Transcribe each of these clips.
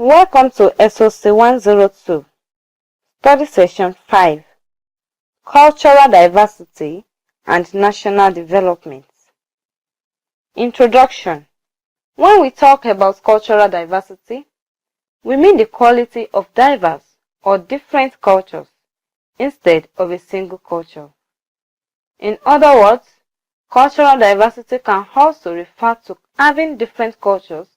Welcome to SOC 102, Study Session 5, Cultural Diversity and National Development. Introduction. When we talk about cultural diversity, we mean the quality of diverse or different cultures instead of a single culture. In other words, cultural diversity can also refer to having different cultures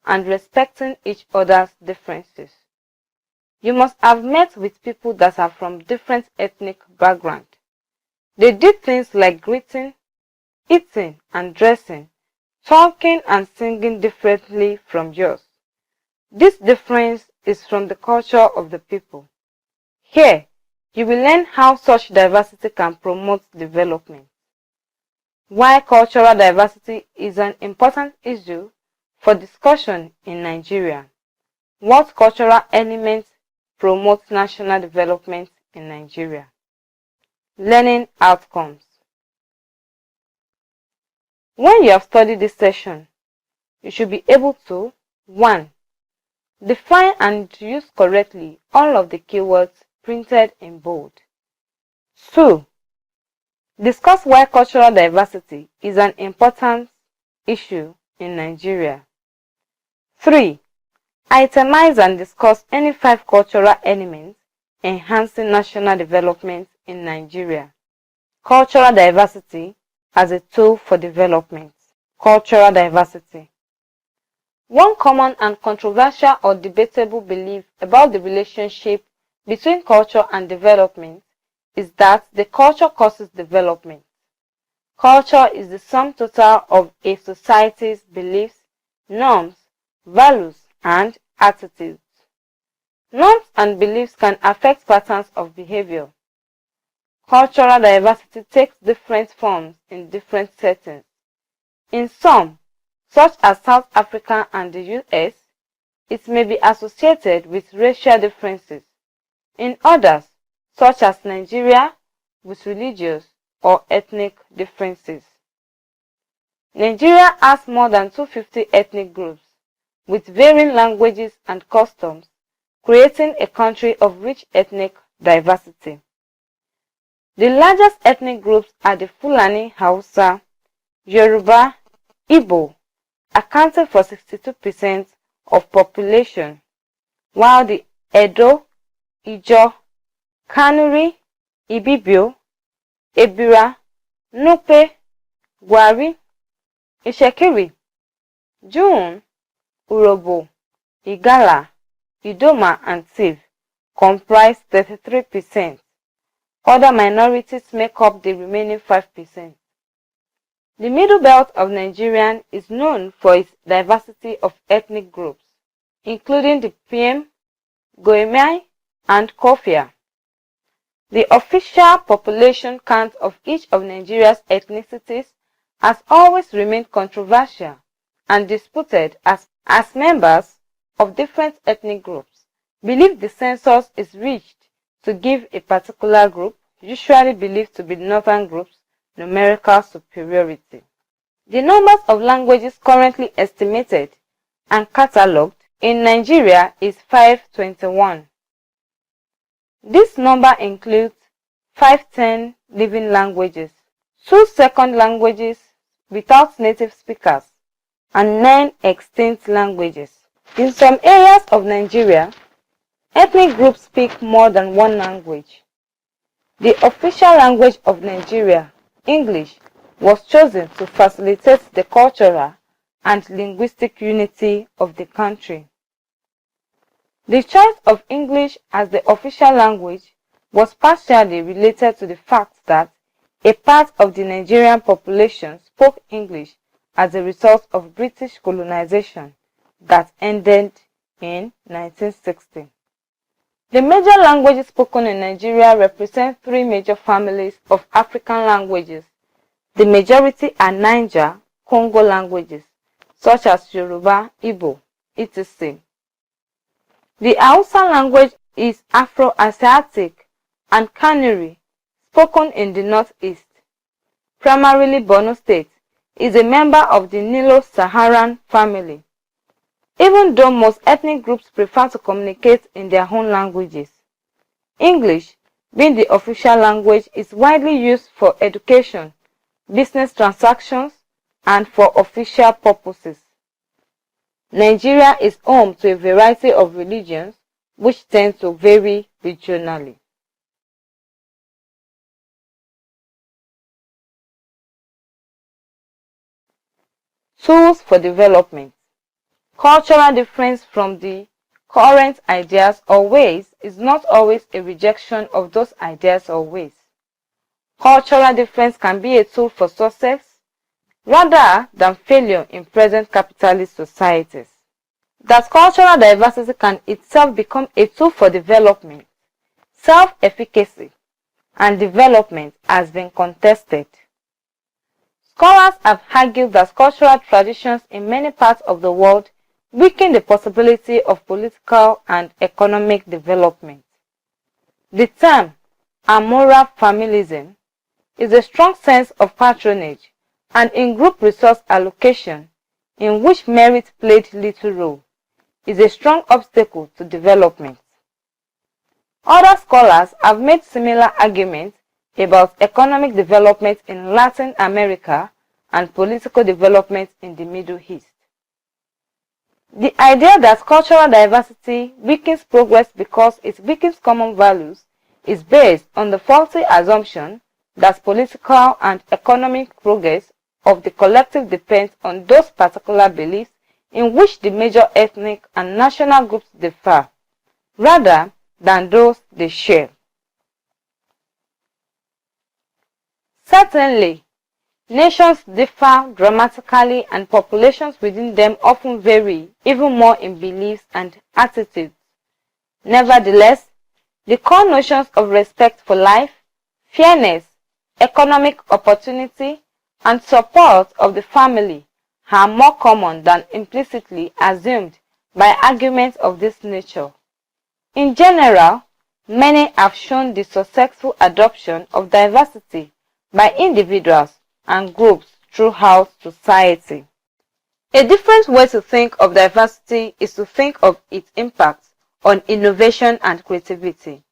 and respecting each other's differences. You must have met with people that are from different ethnic backgrounds. They do things like greeting, eating and dressing, talking and singing differently from yours. This difference is from the culture of the people. Here, you will learn how such diversity can promote development. Why cultural diversity is an important issue for discussion in Nigeria. What cultural elements promote national development in Nigeria? Learning outcomes. When you have studied this session, you should be able to 1. Define and use correctly all of the keywords printed in bold. 2. Discuss why cultural diversity is an important issue in Nigeria. 3. Itemize and discuss any 5 cultural elements enhancing national development in Nigeria. Cultural diversity as a tool for development. Cultural diversity. One common and controversial or debatable belief about the relationship between culture and development is that the culture causes development. Culture is the sum total of a society's beliefs, norms, values, and attitudes. Norms and beliefs can affect patterns of behavior. Cultural diversity takes different forms in different settings. In some, such as South Africa and the US, it may be associated with racial differences. In others, such as Nigeria, with religious or ethnic differences. Nigeria has more than 250 ethnic groups, with varying languages and customs, creating a country of rich ethnic diversity. The largest ethnic groups are the Fulani Hausa, Yoruba, Igbo, accounting for 62% of population, while the Edo, Ijaw, Kanuri, Ibibio, Ebira, Nupe, Gwari, Ishekiri, June, Urobo, Igala, Idoma and Tiv comprise 33%. Other minorities make up the remaining 5%. The Middle Belt of Nigeria is known for its diversity of ethnic groups, including the Piem, Goemai, and Kofia. The official population count of each of Nigeria's ethnicities has always remained controversial and disputed as members of different ethnic groups believe the census is reached to give a particular group, usually believed to be northern groups, numerical superiority. The numbers of languages currently estimated and catalogued in Nigeria is 521. This number includes 510 living languages, 2 second languages without native speakers, and 9 extinct languages. In some areas of Nigeria, ethnic groups speak more than one language. The official language of Nigeria, English, was chosen to facilitate the cultural and linguistic unity of the country. The choice of English as the official language was partially related to the fact that a part of the Nigerian population spoke English as a result of British colonization that ended in 1960. The major languages spoken in Nigeria represent 3 major families of African languages. The majority are Niger-Congo languages, such as Yoruba, Igbo, etc. The Hausa language is Afro-Asiatic and Kanuri, spoken in the northeast. Primarily Borno State is a member of the Nilo-Saharan family. even though most ethnic groups prefer to communicate in their own languages. English, being the official language, is widely used for education, business transactions, and for official purposes. Nigeria is home to a variety of religions, which tend to vary regionally. Tools for development. Cultural difference from the current ideas or ways is not always a rejection of those ideas or ways. Cultural difference can be a tool for success rather than failure in present capitalist societies. That cultural diversity can itself become a tool for development, self-efficacy, and development has been contested. Scholars have argued that cultural traditions in many parts of the world weaken the possibility of political and economic development. The term amoral familism is a strong sense of patronage and in-group resource allocation in which merit played little role, is a strong obstacle to development. Other scholars have made similar arguments about economic development in Latin America and political development in the Middle East. The idea that cultural diversity weakens progress because it weakens common values is based on the faulty assumption that political and economic progress of the collective depends on those particular beliefs in which the major ethnic and national groups differ, rather than those they share. Certainly, nations differ dramatically and populations within them often vary even more in beliefs and attitudes. Nevertheless, the core notions of respect for life, fairness, economic opportunity, and support of the family are more common than implicitly assumed by arguments of this nature. In general, many have shown the successful adoption of diversity by individuals and groups throughout society. A different way to think of diversity is to think of its impact on innovation and creativity.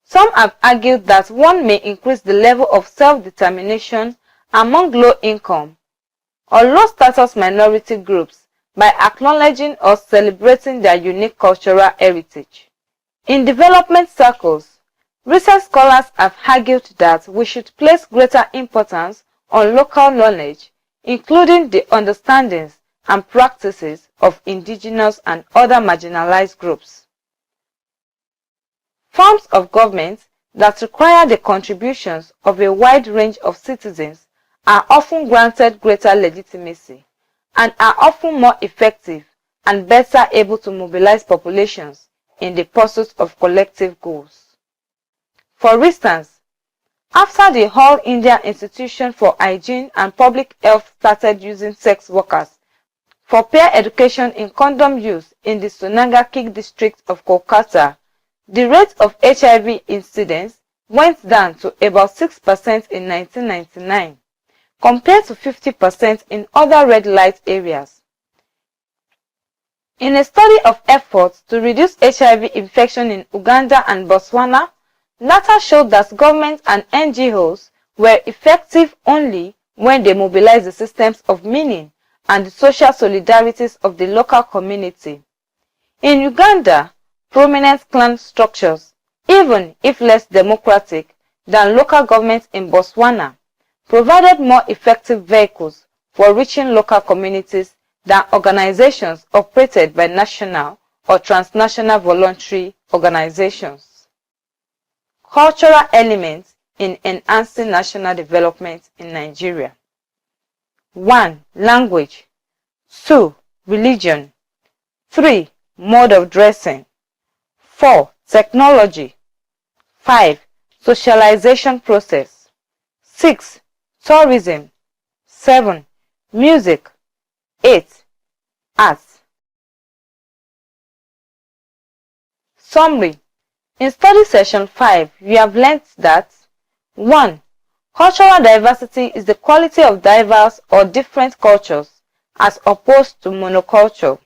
Some have argued that one may increase the level of self-determination among low-income or low-status minority groups by acknowledging or celebrating their unique cultural heritage. In development circles, recent scholars have argued that we should place greater importance on local knowledge, including the understandings and practices of indigenous and other marginalized groups. Forms of government that require the contributions of a wide range of citizens are often granted greater legitimacy and are often more effective and better able to mobilize populations in the pursuit of collective goals. For instance, after the All India Institution for Hygiene and Public Health started using sex workers for peer education in condom use in the Sonagaki district of Kolkata, the rate of HIV incidence went down to about 6% in 1999, compared to 50% in other red light areas. In a study of efforts to reduce HIV infection in Uganda and Botswana, data showed that governments and NGOs were effective only when they mobilized the systems of meaning and the social solidarities of the local community. In Uganda, prominent clan structures, even if less democratic than local governments in Botswana, provided more effective vehicles for reaching local communities than organizations operated by national or transnational voluntary organizations. Cultural elements in enhancing national development in Nigeria. 1. Language. 2. Religion. 3. Mode of dressing. 4. Technology. 5. Socialization process. 6. Tourism. 7. Music. 8. Arts. Summary. In study session 5, we have learned that 1. Cultural diversity is the quality of diverse or different cultures as opposed to monoculture.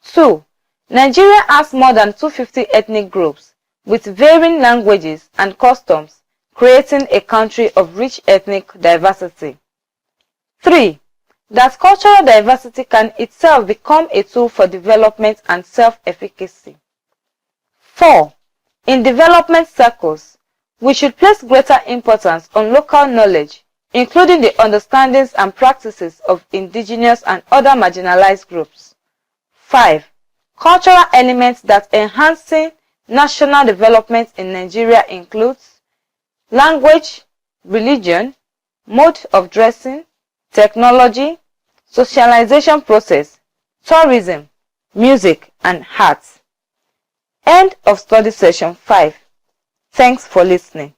2. Nigeria has more than 250 ethnic groups with varying languages and customs, creating a country of rich ethnic diversity. 3. That cultural diversity can itself become a tool for development and self-efficacy. 4. In development circles, we should place greater importance on local knowledge, including the understandings and practices of indigenous and other marginalized groups. 5. Cultural elements that enhancing national development in Nigeria includes language, religion, mode of dressing, technology, socialization process, tourism, music, and arts. End of study session 5. Thanks for listening.